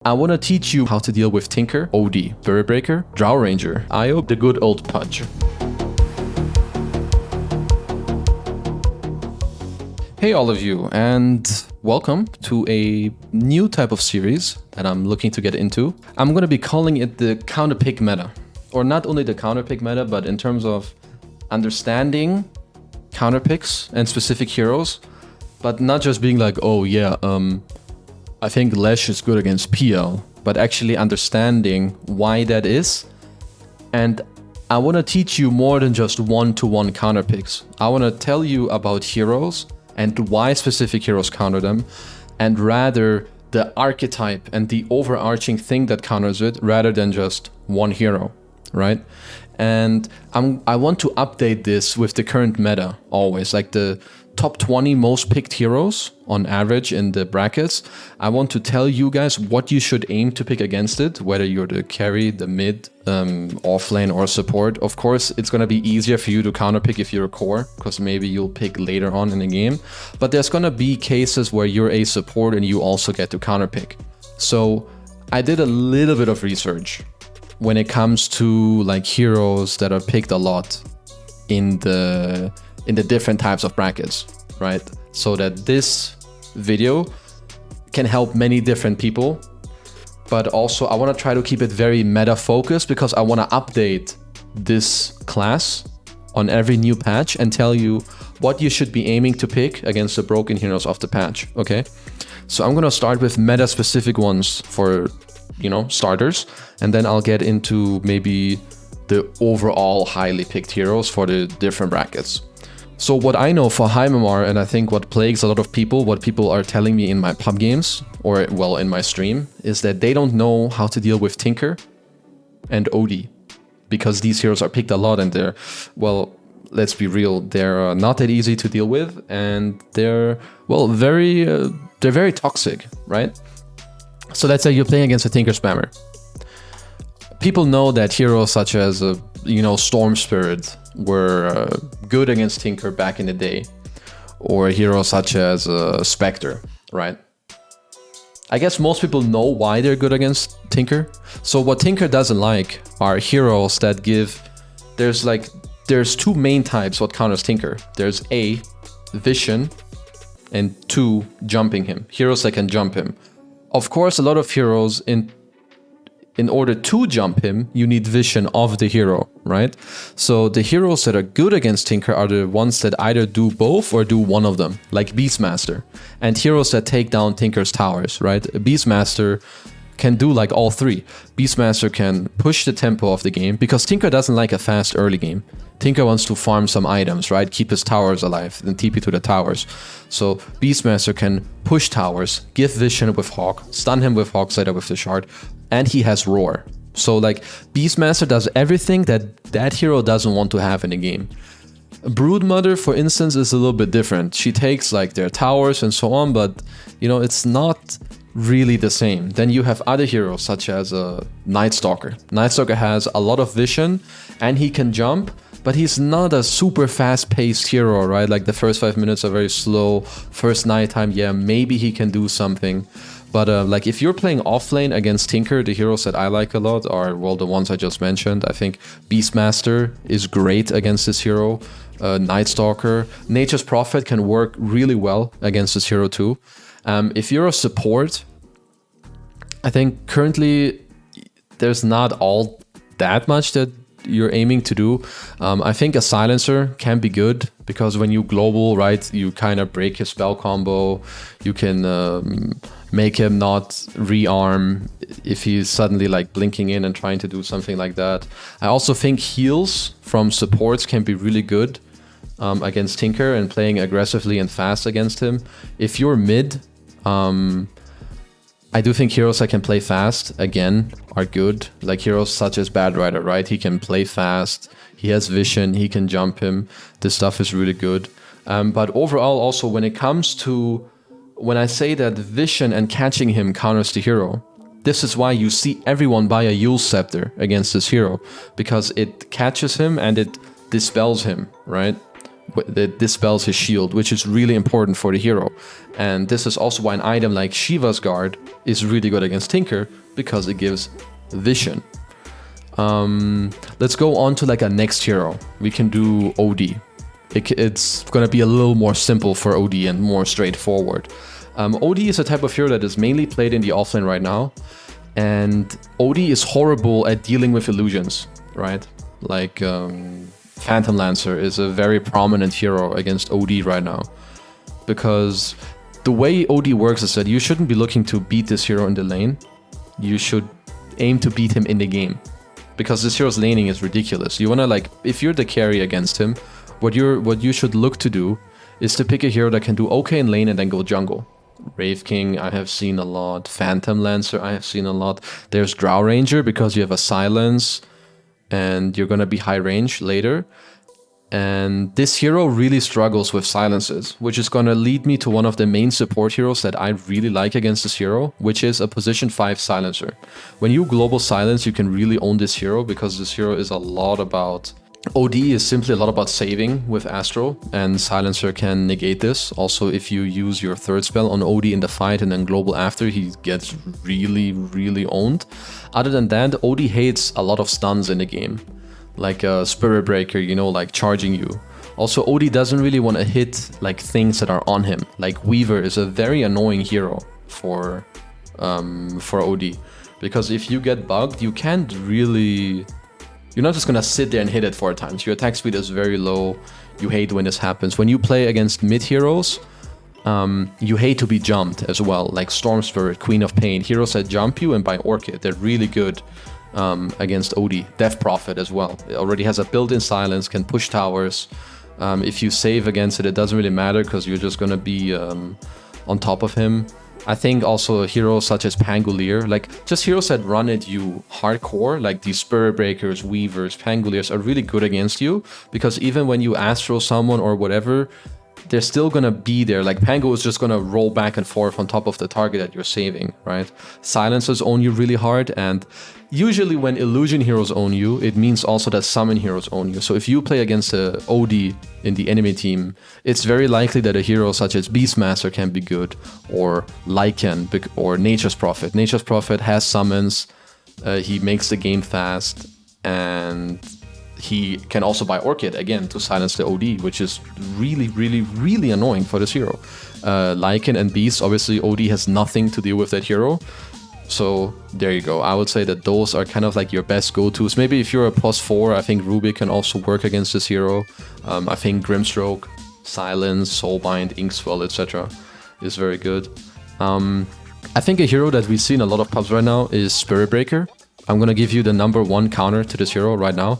I want to teach you how to deal with Tinker, OD, Barrier Breaker, Drow Ranger, IO, the good old Pudge. Hey all of you, and welcome to a new type of series that I'm looking to get into. I'm going to be calling it the counterpick meta. Or not only the counterpick meta, but in terms of understanding counterpicks and specific heroes, but not just being like, oh yeah, I think Lesh is good against PL, but actually understanding why that is. And I want to teach you more than just one-to-one counterpicks. I want to tell you about heroes and why specific heroes counter them, and rather the archetype and the overarching thing that counters it, rather than just one hero, right? And I want to update this with the current meta always, like the top 20 most picked heroes on average in the brackets. I want to tell you guys what you should aim to pick against it, whether you're the carry, the mid, offlane or support. Of course, it's going to be easier for you to counterpick if you're a core, because maybe you'll pick later on in the game. But there's going to be cases where you're a support and you also get to counterpick. So I did a little bit of research when it comes to like heroes that are picked a lot in the different types of brackets, right? So that this video can help many different people, but also I want to try to keep it very meta focused, because I want to update this class on every new patch and tell you what you should be aiming to pick against the broken heroes of the patch, okay? So I'm going to start with meta specific ones for, you know, starters, and then I'll get into maybe the overall highly picked heroes for the different brackets. So what I know for high MMR, and I think what plagues a lot of people, what people are telling me in my pub games, or well, in my stream, is that they don't know how to deal with Tinker and OD, because these heroes are picked a lot and they're, well, let's be real, they're not that easy to deal with, and they're, well, they're very toxic, right? So let's say you're playing against a Tinker spammer. People know that heroes such as, Storm Spirit were good against Tinker back in the day, or heroes such as Spectre, right? I guess most people know why they're good against Tinker. So what Tinker doesn't like are heroes that give, there's two main types what counters Tinker. There's A, vision, and 2, jumping him. Heroes that can jump him. Of course, a lot of heroes in order to jump him, you need vision of the hero, right? So the heroes that are good against Tinker are the ones that either do both or do one of them, like Beastmaster. And heroes that take down Tinker's towers, right? Beastmaster can do like all three. Beastmaster can push the tempo of the game, because Tinker doesn't like a fast early game. Tinker wants to farm some items, right? Keep his towers alive, then TP to the towers. So Beastmaster can push towers, give vision with Hawk, stun him with Hawk Slider with the shard, and he has Roar. So like Beastmaster does everything that hero doesn't want to have in the game. Broodmother, for instance, is a little bit different. She takes like their towers and so on, but it's not really the same. Then you have other heroes such as Night Stalker. Night Stalker has a lot of vision and he can jump, but he's not a super fast-paced hero, right? Like the first 5 minutes are very slow. First nighttime, yeah, maybe he can do something. But like if you're playing offlane against Tinker, the heroes that I like a lot are, well, the ones I just mentioned. I think Beastmaster is great against this hero. Night Stalker. Nature's Prophet can work really well against this hero too. If you're a support, I think currently there's not all that much that you're aiming to do. I think a Silencer can be good, because when you global, right, you kind of break his spell combo. You can make him not rearm if he's suddenly like blinking in and trying to do something like that. I also think heals from supports can be really good against Tinker and playing aggressively and fast against him. If you're mid, I do think heroes that can play fast, again, are good. Like heroes such as Bad Rider, right? He can play fast, he has vision, he can jump him. This stuff is really good. But overall also, when it comes to, when I say that vision and catching him counters the hero, this is why you see everyone buy a Yule Scepter against this hero, because it catches him and it dispels him, right? that dispels his shield, which is really important for the hero. And this is also why an item like Shiva's Guard is really good against Tinker, because it gives vision. Let's go on to like a next hero. We can do OD. It's gonna be a little more simple for OD and more straightforward. OD is a type of hero that is mainly played in the offlane right now, and OD is horrible at dealing with illusions, right? Like Phantom Lancer is a very prominent hero against OD right now, because the way OD works is that you shouldn't be looking to beat this hero in the lane. You should aim to beat him in the game, because this hero's laning is ridiculous. You wanna, like, if you're the carry against him, what you should look to do is to pick a hero that can do okay in lane and then go jungle. Wraith King, I have seen a lot. Phantom Lancer, I have seen a lot. There's Drow Ranger, because you have a silence and you're gonna be high range later. And this hero really struggles with silences, which is gonna lead me to one of the main support heroes that I really like against this hero, which is a position 5 silencer. When you global silence, you can really own this hero, because this hero is a lot about... OD is simply a lot about saving with Astro, and Silencer can negate this. Also, if you use your third spell on OD in the fight and then global after, he gets really, really owned. Other than that, OD hates a lot of stuns in the game, like a Spirit Breaker, you know, like charging you. Also, OD doesn't really want to hit like things that are on him. Like Weaver is a very annoying hero for OD, because if you get bugged, you can't really... You're not just gonna sit there and hit it 4 times. Your attack speed is very low. You hate when this happens. When you play against mid heroes, you hate to be jumped as well, like Storm Spirit, Queen of Pain. Heroes that jump you, and by Orchid, they're really good against OD. Death Prophet as well. It already has a built-in silence, can push towers. If you save against it, it doesn't really matter, because you're just gonna be on top of him. I think also heroes such as Pangolier, like just heroes that run at you hardcore, like these Spirit Breakers, Weavers, Pangoliers, are really good against you, because even when you Astro someone or whatever, they're still gonna be there. Like Pango is just gonna roll back and forth on top of the target that you're saving, right? Silencers own you really hard, and usually when illusion heroes own you, it means also that summon heroes own you. So if you play against a OD in the enemy team, it's very likely that a hero such as Beastmaster can be good, or Lycan, or Nature's Prophet. Nature's Prophet has summons, he makes the game fast, and he can also buy Orchid, again, to silence the OD, which is really, really, really annoying for this hero. Lycan and Beast, obviously OD has nothing to deal with that hero. So there you go. I would say that those are kind of like your best go-tos. Maybe if you're a +4, I think Ruby can also work against this hero. I think Grimstroke, Silence, Soulbind, Inkswell, etc. is very good. I think a hero that we see in a lot of pubs right now is Spirit Breaker. I'm gonna give you the #1 counter to this hero right now,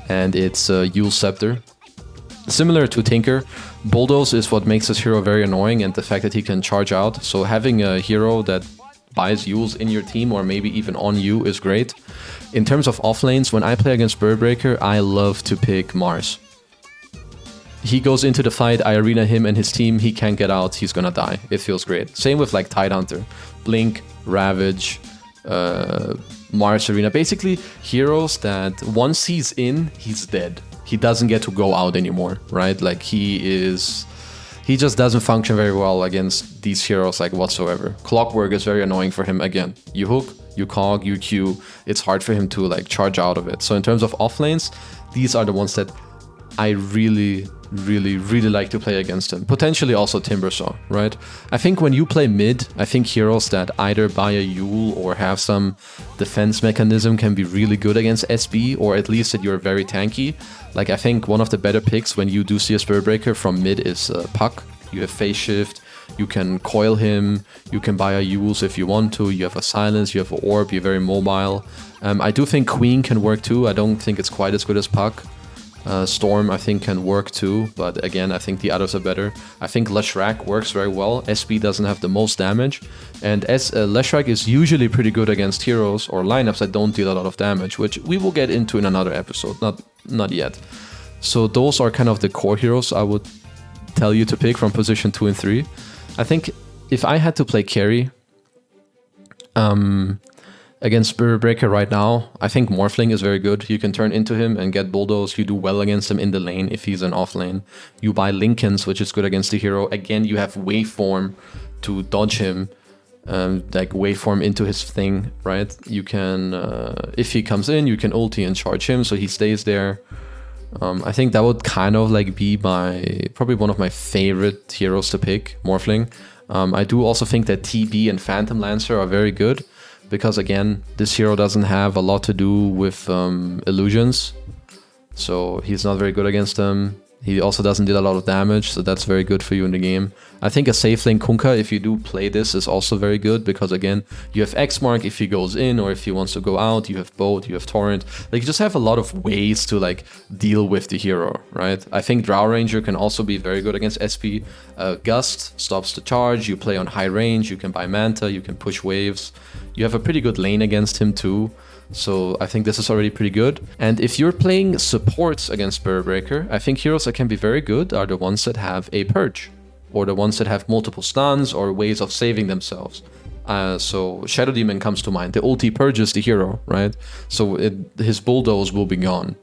and it's Yule's Scepter. Similar to Tinker, Bulldoze is what makes this hero very annoying, and the fact that he can charge out. So having a hero that buys Yules in your team, or maybe even on you, is great. In terms of offlanes, when I play against Spirit Breaker, I love to pick Mars. He goes into the fight, I arena him and his team, he can't get out, he's gonna die. It feels great. Same with like Tidehunter. Blink, Ravage, Mars Arena. Basically, heroes that once he's in, he's dead. He doesn't get to go out anymore, right? Like he just doesn't function very well against these heroes like whatsoever. Clockwork is very annoying for him again. You hook, you cog, you Q, it's hard for him to like charge out of it. So in terms of offlanes, these are the ones that I really like to play against him. Potentially also Timbersaw, right? I think when you play mid, I think heroes that either buy a Yule or have some defense mechanism can be really good against SB, or at least that you're very tanky. Like I think one of the better picks when you do see a Spirit Breaker from mid is Puck. You have Phase Shift, you can coil him, you can buy a Yules if you want to, you have a Silence, you have an Orb, you're very mobile. I do think Queen can work too. I don't think it's quite as good as Puck. Storm, I think, can work too, but again, I think the others are better. I think Leshrac works very well. SB doesn't have the most damage, and Leshrac is usually pretty good against heroes or lineups that don't deal a lot of damage, which we will get into in another episode, not yet. So those are kind of the core heroes I would tell you to pick from position 2 and 3. I think if I had to play carry, Against Spirit Breaker right now, I think Morphling is very good. You can turn into him and get Bulldoze. You do well against him in the lane if he's in off lane. You buy Linken's, which is good against the hero. Again, you have Waveform to dodge him, like Waveform into his thing, right? You can, if he comes in, you can ulti and charge him so he stays there. I think that would kind of like be probably one of my favorite heroes to pick, Morphling. I do also think that TB and Phantom Lancer are very good. Because again, this hero doesn't have a lot to do with illusions, so he's not very good against them. He also doesn't deal a lot of damage, so that's very good for you in the game. I think a safe lane Kunkka, if you do play this, is also very good, because again, you have X Mark if he goes in, or if he wants to go out, you have both, you have Torrent. Like, you just have a lot of ways to like deal with the hero, right? I think Drow Ranger can also be very good against SP. Gust stops the charge, you play on high range, you can buy Manta, you can push waves. You have a pretty good lane against him too. So I think this is already pretty good. And if you're playing supports against Spirit Breaker, I think heroes that can be very good are the ones that have a Purge, or the ones that have multiple stuns or ways of saving themselves. So Shadow Demon comes to mind. The ulti purges the hero, right? So his Bulldoze will be gone,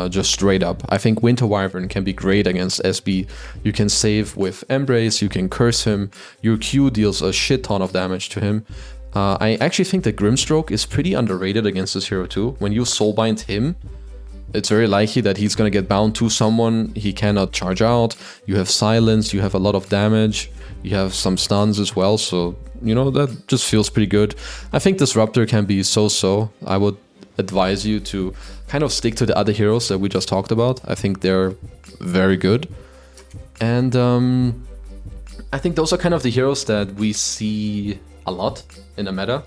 just straight up. I think Winter Wyvern can be great against SB. You can save with Embrace, you can curse him, your Q deals a shit ton of damage to him. I actually think that Grimstroke is pretty underrated against this hero too. When you soulbind him, it's very likely that he's gonna get bound to someone. He cannot charge out. You have silence, you have a lot of damage, you have some stuns as well, so you know, that just feels pretty good. I think Disruptor can be so-so. I would advise you to kind of stick to the other heroes that we just talked about. I think they're very good. And I think those are kind of the heroes that we see a lot in the meta,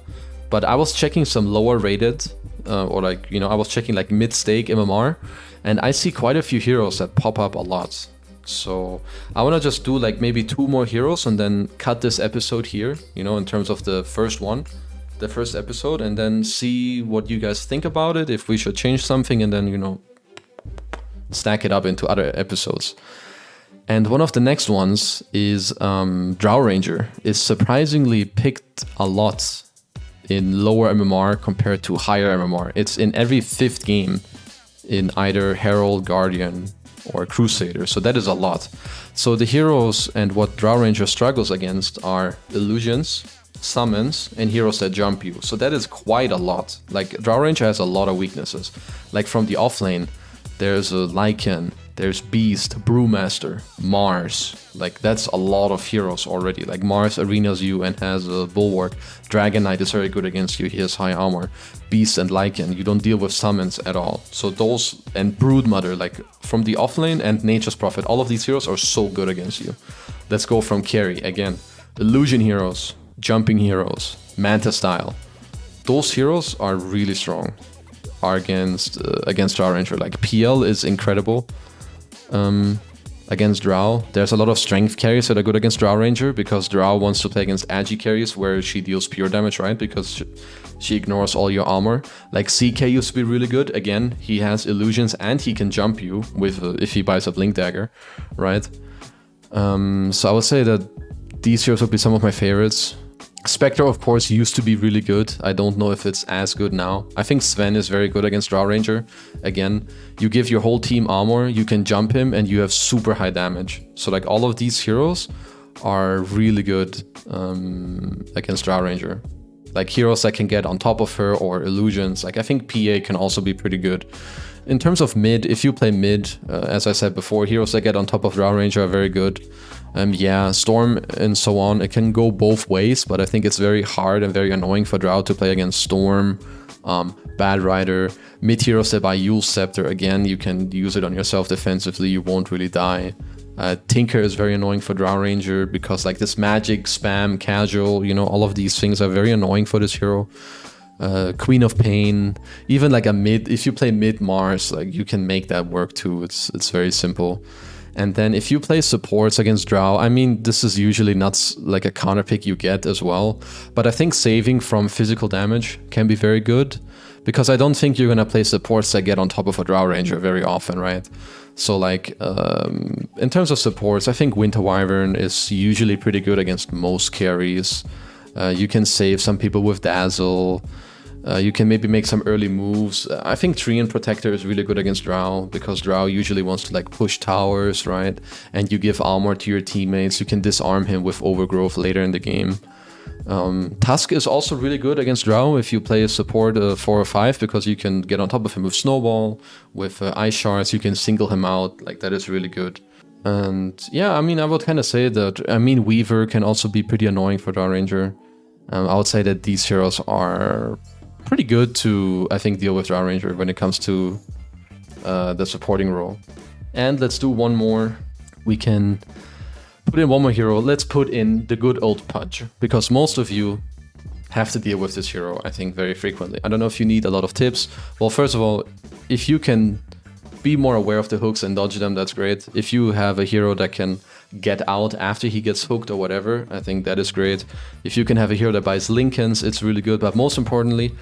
but I was checking some lower rated or like, you know, I was checking like mid-stake MMR, and I see quite a few heroes that pop up a lot. So I want to just do like maybe 2 more heroes and then cut this episode here, you know, in terms of the first episode, and then see what you guys think about it, if we should change something, and then, you know, stack it up into other episodes. And one of the next ones is Drow Ranger is surprisingly picked a lot in lower MMR compared to higher MMR. It's in every 5th game in either Herald, Guardian, or Crusader, so that is a lot. So the heroes and what Drow Ranger struggles against are illusions, summons, and heroes that jump you. So that is quite a lot. Like, Drow Ranger has a lot of weaknesses. Like, from the offlane, there's a Lycan, there's Beast, Brewmaster, Mars. Like, that's a lot of heroes already. Like, Mars arenas you and has a Bulwark. Dragon Knight is very good against you, he has high armor. Beast and Lycan, you don't deal with summons at all. So those, and Broodmother, like, from the offlane and Nature's Prophet, all of these heroes are so good against you. Let's go from carry, again. Illusion heroes, jumping heroes, Manta style. Those heroes are really strong against Drow Ranger. Like, PL is incredible. Against Drow, there's a lot of strength carries that are good against Drow Ranger, because Drow wants to play against agi carries where she deals pure damage, right? Because she ignores all your armor. Like, CK used to be really good. Again, he has illusions and he can jump you with if he buys a Blink Dagger, right? So I would say that these heroes would be some of my favorites. Spectre, of course, used to be really good. I don't know if it's as good now. I think Sven is very good against Drow Ranger. Again, you give your whole team armor, you can jump him, and you have super high damage. So, like, all of these heroes are really good against Drow Ranger. Like, heroes that can get on top of her, or illusions. Like, I think PA can also be pretty good. In terms of mid, if you play mid, as I said before, heroes that get on top of Drow Ranger are very good. Yeah, Storm and so on, it can go both ways, but I think it's very hard and very annoying for Drow to play against Storm, Bad Rider, mid heroes that buy Yule's Scepter. Again, you can use it on yourself defensively, you won't really die. Tinker is very annoying for Drow Ranger, because like this magic, spam, casual, you know, all of these things are very annoying for this hero. Queen of Pain, even like a mid, if you play mid Mars, like you can make that work too. It's very simple. And then if you play supports against Drow, I mean, this is usually not like a counter pick you get as well, but I think saving from physical damage can be very good, because I don't think you're gonna play supports that get on top of a Drow Ranger very often, right? So like, in terms of supports, I think Winter Wyvern is usually pretty good against most carries. You can save some people with Dazzle. You can maybe make some early moves. I think Treant Protector is really good against Drow, because Drow usually wants to like push towers, right? And you give armor to your teammates. You can disarm him with Overgrowth later in the game. Tusk is also really good against Drow if you play a support 4 or 5, because you can get on top of him with Snowball, with Ice Shards. You can single him out. Like, that is really good. And yeah, I mean, I would kind of say that, I mean, Weaver can also be pretty annoying for Drow Ranger. I would say that these heroes are pretty good to, I think, deal with Drow Ranger when it comes to the supporting role. And let's do one more. We can put in one more hero. Let's put in the good old Pudge, because most of you have to deal with this hero, I think, very frequently. I don't know if you need a lot of tips. Well, first of all, if you can be more aware of the hooks and dodge them, that's great. If you have a hero that can get out after he gets hooked or whatever, I think that is great. If you can have a hero that buys Lincolns, it's really good. But most importantly,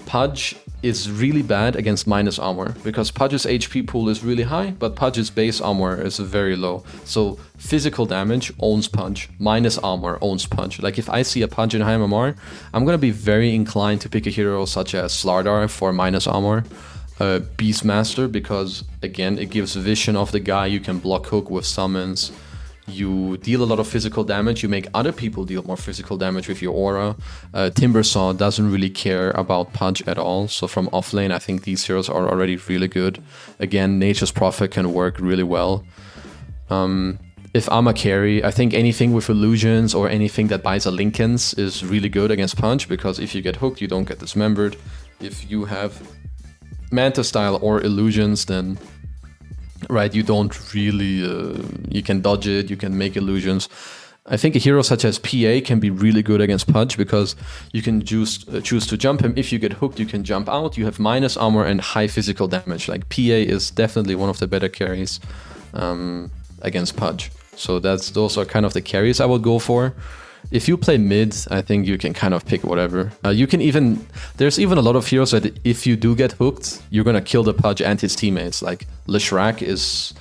Pudge is really bad against minus armor, because Pudge's HP pool is really high, but Pudge's base armor is very low. So physical damage owns Pudge, minus armor owns Pudge. Like, if I see a Pudge in high MMR, I'm gonna be very inclined to pick a hero such as Slardar for minus armor, Beastmaster, because again, it gives vision of the guy. You can block hook with summons. You deal a lot of physical damage. You make other people deal more physical damage with your aura. Timbersaw doesn't really care about Pudge at all. So from offlane, I think these heroes are already really good. Again, Nature's Prophet can work really well. If I'm a carry, I think anything with illusions or anything that buys a Lincolns is really good against Pudge, because if you get hooked, you don't get dismembered. If you have Manta style or illusions, then right, you don't really, you can dodge it, you can make illusions. I think a hero such as PA can be really good against Pudge, because you can choose to jump him. If you get hooked, you can jump out. You have minus armor and high physical damage. Like, PA is definitely one of the better carries against Pudge. So those are kind of the carries I would go for. If you play mid, I think you can kind of pick whatever. There's even a lot of heroes that if you do get hooked, you're gonna kill the Pudge and his teammates. Like, Leshrac is,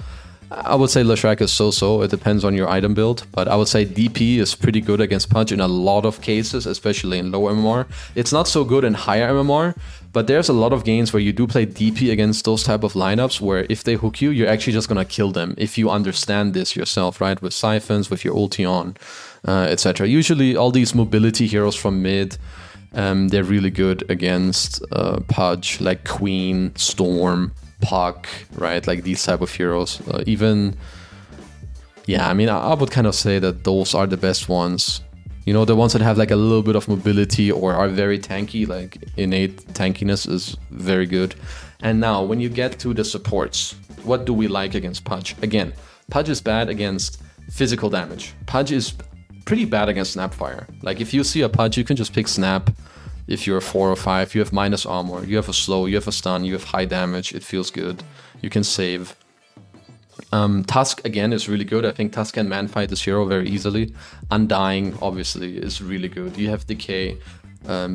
I would say Leshrac is so-so. It depends on your item build, but I would say DP is pretty good against Pudge in a lot of cases, especially in low MMR. It's not so good in higher MMR, but there's a lot of games where you do play DP against those type of lineups, where if they hook you, you're actually just gonna kill them if you understand this yourself, right? With Siphons, with your ulti on, etc. Usually all these mobility heroes from mid, they're really good against Pudge, like Queen, Storm, Puck, right? Like these type of heroes. Yeah, I mean, I would kind of say that those are the best ones. You know, the ones that have like a little bit of mobility or are very tanky, like innate tankiness is very good. And now, when you get to the supports, what do we like against Pudge? Again, Pudge is bad against physical damage. Pudge is pretty bad against Snapfire. Like, if you see a Pudge, you can just pick Snap. If you're 4 or 5, you have minus armor, you have a slow, you have a stun, you have high damage, it feels good. You can save. Tusk, again, is really good. I think Tusk can man-fight this hero very easily. Undying, obviously, is really good. You have Decay.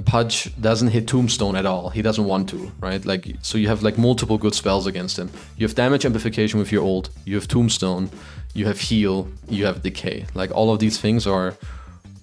Pudge doesn't hit Tombstone at all. He doesn't want to, right? Like, so you have like multiple good spells against him. You have damage amplification with your ult. You have Tombstone. You have heal. You have Decay. Like, all of these things are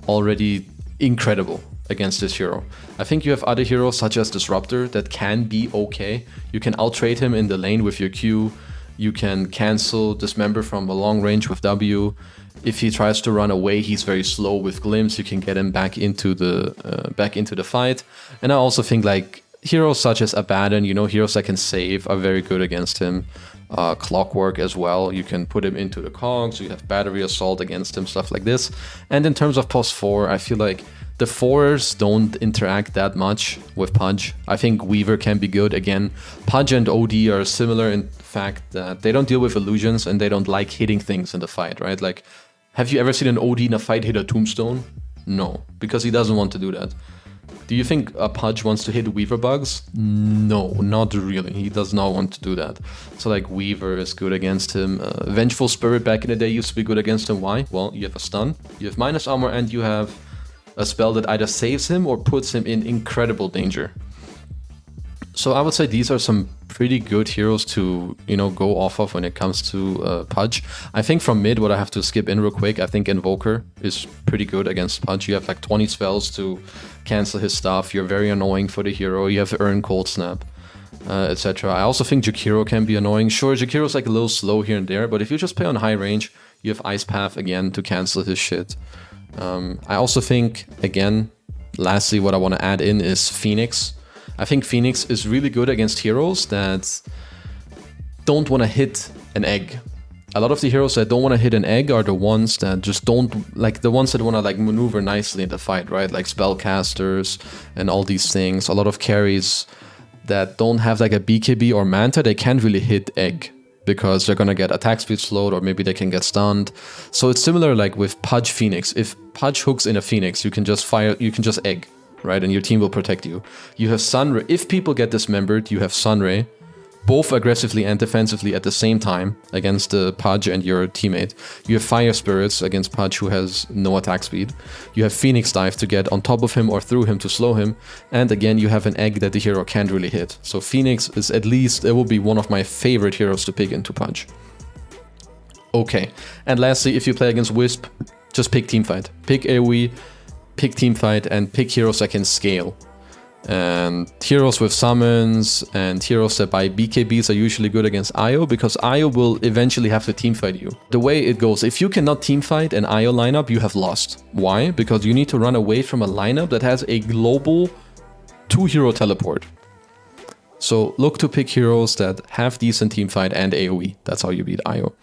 already incredible against this hero. I think you have other heroes such as Disruptor that can be okay. You can out-trade him in the lane with your Q. You can cancel Dismember from a long range with W. If he tries to run away, he's very slow with Glimpse. You can get him back into the fight. And I also think like heroes such as Abaddon, you know, heroes that can save are very good against him. Clockwork as well. You can put him into the cogs. You have Battery Assault against him, stuff like this. And in terms of post 4, I feel like the 4s don't interact that much with Pudge. I think Weaver can be good. Again, Pudge and OD are similar in fact that they don't deal with illusions and they don't like hitting things in the fight, right? Like, have you ever seen an OD in a fight hit a Tombstone? No, because he doesn't want to do that. Do you think a Pudge wants to hit Weaver bugs? No, not really. He does not want to do that. So like Weaver is good against him. Vengeful Spirit back in the day used to be good against him. Why? Well, you have a stun, you have minus armor, and you have a spell that either saves him or puts him in incredible danger. So I would say these are some pretty good heroes to, you know, go off of when it comes to Pudge. I think from mid, what I have to skip in real quick, I think Invoker is pretty good against Pudge. You have like 20 spells to cancel his stuff. You're very annoying for the hero. You have Earn Cold Snap, etc. I also think Jakiro can be annoying. Sure, Jakiro's like a little slow here and there, but if you just play on high range, you have Ice Path again to cancel his shit. I also think, again, lastly, what I want to add in is Phoenix. I think Phoenix is really good against heroes that don't want to hit an egg. A lot of the heroes that don't want to hit an egg are the ones that just don't, like the ones that want to like maneuver nicely in the fight, right? Like spellcasters and all these things. A lot of carries that don't have like a BKB or Manta, they can't really hit egg because they're gonna get attack speed slowed or maybe they can get stunned. So it's similar like with Pudge Phoenix. If Pudge hooks in a Phoenix, you can just fire, you can just egg, right? And your team will protect you. You have Sunray. If people get dismembered, you have Sunray, both aggressively and defensively at the same time against the Pudge and your teammate. You have Fire Spirits against Pudge, who has no attack speed. You have Phoenix Dive to get on top of him or through him to slow him. And again, you have an egg that the hero can't really hit. So Phoenix is at least, it will be one of my favorite heroes to pick into Pudge. Okay, and lastly, if you play against Wisp, just pick Teamfight. Pick AoE, pick Teamfight, and pick heroes that can scale. And heroes with summons and heroes that buy BKBs are usually good against IO because IO will eventually have to teamfight you. The way it goes, if you cannot teamfight an IO lineup, you have lost. Why? Because you need to run away from a lineup that has a global 2-hero teleport. So look to pick heroes that have decent teamfight and AoE. That's how you beat IO.